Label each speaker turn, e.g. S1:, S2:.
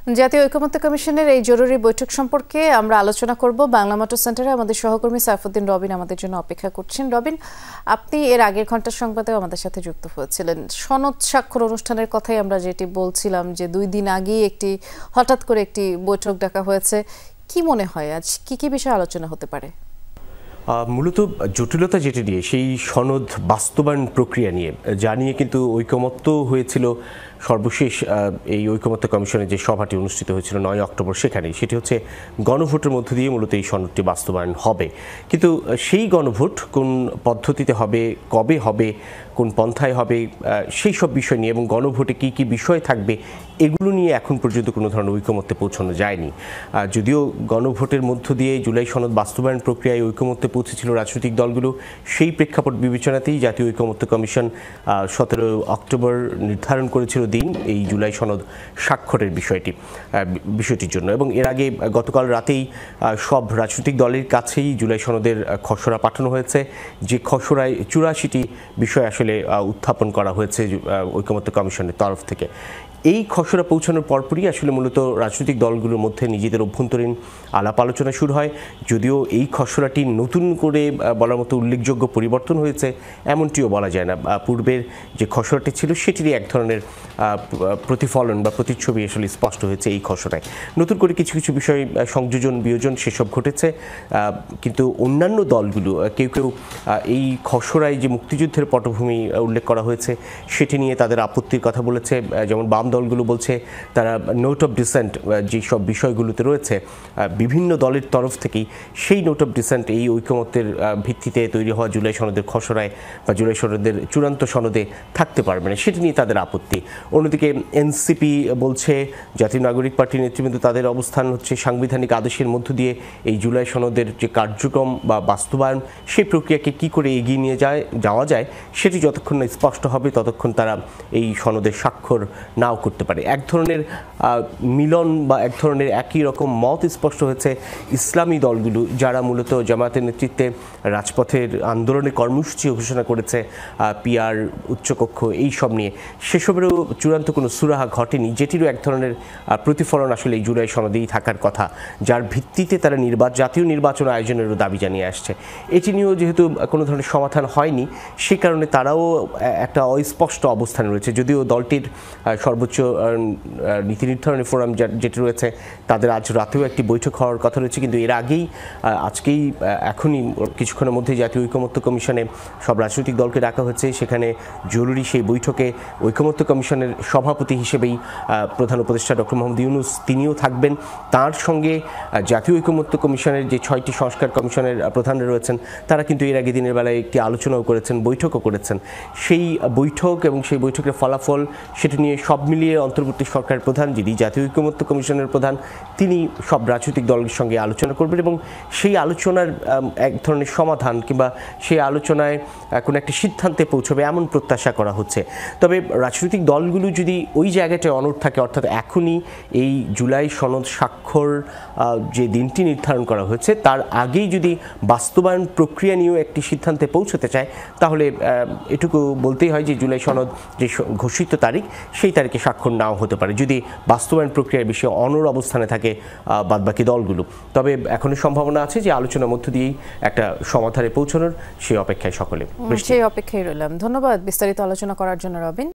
S1: জাতীয় ঐকমত্য কমিশনের এই জরুরি বৈঠক সম্পর্কে আমরা আলোচনা করব। বাংলা মোটর সেন্টারে আমাদের সহকর্মী সাইফুদ্দিন রবিন আমাদের জন্য অপেক্ষা করছেন। রবিন, আপনি এর আগের ঘন্টার সংবাদেও আমাদের সাথে যুক্ত হয়েছিলেন। সনদ স্বাক্ষর অনুষ্ঠানের কথাই আমরা যেটি বলছিলাম যে 2 দিন আগেই হঠাৎ করে একটি বৈঠক ডাকা হয়েছে। কি মনে হয় আজ কি বিষয়ে আলোচনা হতে পারে?
S2: মূলত জটিলতা যেটি নিয়ে সেই সনদ বাস্তবায়ন প্রক্রিয়া নিয়ে জানিয়ে কিন্তু ঐকমত্য হয়েছিল সর্বশেষ এই ঐকমত্য কমিশনের যে সভাটি অনুষ্ঠিত হয়েছিল 9 অক্টোবর, সেখানে সেটি হচ্ছে গণভোটের মধ্য দিয়ে মূলত এই সনদটি বাস্তবায়ন হবে। কিন্তু সেই গণভোট কোন পদ্ধতিতে হবে, কবে হবে, কোন পন্থায় হবে, সেই সব বিষয় নিয়ে এবং গণভোটে কি কি বিষয় থাকবে এগুলো নিয়ে এখন পর্যন্ত কোনো ধরনের ঐকমত্যে পৌঁছানো যায়নি। যদিও গণভোটের মধ্য দিয়ে জুলাই সনদ বাস্তবায়ন প্রক্রিয়ায় ঐকমত্যে পৌঁছেছিল রাজনৈতিক দলগুলো, সেই প্রেক্ষাপট বিবেচনাতেই জাতীয় ঐকমত্য কমিশন 17 অক্টোবর নির্ধারণ করেছিল দিন এই জুলাই সনদ স্বাক্ষরের বিষয়টির জন্য। এবং এর আগে গতকাল রাতেই সব রাজনৈতিক দলের কাছেই জুলাই সনদের খসড়া পাঠানো হয়েছে, যে খসড়ায় 84টি বিষয় আসলে উত্থাপন করা হয়েছে ঐকমত্য কমিশনের তরফ থেকে। এই খসড়া পৌঁছানোর পরপরই আসলে মূলত রাজনৈতিক দলগুলোর মধ্যে নিজেদের অভ্যন্তরীণ আলাপ আলোচনা শুরু হয়। যদিও এই খসড়াটি নতুন করে বলার মতো উল্লেখযোগ্য পরিবর্তন হয়েছে এমনটিও বলা যায় না। পূর্বের যে খসড়াটি ছিল সেটিরই এক ধরনের প্রতিফলন বা প্রতিচ্ছবি আসলে স্পষ্ট হয়েছে এই খসড়ায়। নতুন করে কিছু কিছু বিষয় সংযোজন বিয়োজন সেসব ঘটেছে, কিন্তু অন্যান্য দলগুলো কেউ এই খসড়ায় যে মুক্তিযুদ্ধের পটভূমি উল্লেখ করা হয়েছে সেটি নিয়ে তাদের আপত্তির কথা বলেছে। যেমন বাম দলগুলো বলছে তারা নোট অফ ডিসেন্ট যেসব বিষয়গুলোতে রয়েছে বিভিন্ন দলের তরফ থেকেই সেই নোট অফ ডিসেন্ট এই ঐকমত্যের ভিত্তিতে তৈরি হওয়া জুলাই সনদের খসড়ায় বা জুলাই সনদের চূড়ান্ত সনদে থাকতে পারবে না, সেটি নিয়ে তাদের আপত্তি। অন্যদিকে এনসিপি বলছে, জাতীয় নাগরিক পার্টির নেতৃবৃন্দ তাদের অবস্থান হচ্ছে সাংবিধানিক আদেশের মধ্য দিয়ে এই জুলাই সনদের যে কার্যক্রম বা বাস্তবায়ন সেই প্রক্রিয়াকে কি করে এগিয়ে নিয়ে যাওয়া যায় সেটি যতক্ষণ না স্পষ্ট হবে ততক্ষণ তারা এই সনদের স্বাক্ষর নাও করতে পারে। এক ধরনের মিলন বা এক ধরনের একই রকম মত স্পষ্ট হয়েছে ইসলামী দলগুলো, যারা মূলত জামায়াতের নেতৃত্বে রাজপথের আন্দোলনের কর্মসূচি ঘোষণা করেছে, পিআর উচ্চকক্ষ এই সব নিয়ে, সেসবেরও চূড়ান্ত কোনো সুরাহা ঘটেনি, যেটিরও এক ধরনের প্রতিফলন আসলে এই জুলাই সনদেই থাকার কথা, যার ভিত্তিতে তারা জাতীয় নির্বাচন আয়োজনেরও দাবি জানিয়ে আসছে। এটি নিয়েও যেহেতু কোনো ধরনের সমাধান হয়নি, সে কারণে তারাও একটা অস্পষ্ট অবস্থানে রয়েছে। যদিও দলটির সর্বোচ্চ নীতি নির্ধারণী ফোরাম যেটি রয়েছে তাদের আজ রাতেও একটি বৈঠক হওয়ার কথা রয়েছে, কিন্তু এর আগেই এখনই কিছুক্ষণের মধ্যে জাতীয় ঐকমত্য কমিশনে সব রাজনৈতিক দলকে ডাকা হয়েছে। সেখানে জরুরি সেই বৈঠকে ঐকমত্য কমিশনের সভাপতি হিসেবেই প্রধান উপদেষ্টা ডক্টর মোহাম্মদ ইউনূস তিনিও থাকবেন। তার সঙ্গে জাতীয় ঐকমত্য কমিশনের যে 6টি সংস্কার কমিশনের প্রধানরা রয়েছেন তারা কিন্তু এর আগে দিনের বেলায় একটি আলোচনাও করেছেন, বৈঠকও করেছেন। সেই বৈঠক এবং সেই বৈঠকের ফলাফল সেটি নিয়ে সব মিলিয়ে অন্তর্বর্তী সরকার প্রধান, যিনি জাতীয় ঐকমত্য কমিশনের প্রধান, তিনি সব রাজনৈতিক দলের সঙ্গে আলোচনা করবেন এবং সেই আলোচনার এক ধরনের সমাধান কিংবা সেই আলোচনায় কোনো একটি সিদ্ধান্তে পৌঁছবে এমন প্রত্যাশা করা হচ্ছে। তবে রাজনৈতিক দলগুলো যদি ওই জায়গাটায় অনড় থাকে, অর্থাৎ এখনই এই জুলাই সনদ স্বাক্ষর যে দিনটি নির্ধারণ করা হয়েছে তার আগেই যদি বাস্তবায়ন প্রক্রিয়া নিয়েও একটি সিদ্ধান্তে পৌঁছতে চায়, তাহলে এটুকু বলতেই হয় যে জুলাই সনদ যে ঘোষিত তারিখ সেই তারিখে স্বাক্ষর নাও হতে পারে যদি বাস্তবায়ন প্রক্রিয়ার বিষয়ে অনড় অবস্থানে থাকে বাদবাকি দলগুলো। তবে এখনই সম্ভাবনা আছে যে আলোচনার মধ্য দিয়েই একটা সমাধানে পৌঁছানোর, সেই অপেক্ষায় সকলে।
S1: সেই অপেক্ষায় রইলাম। ধন্যবাদ বিস্তারিত আলোচনা করার জন্য রবিন।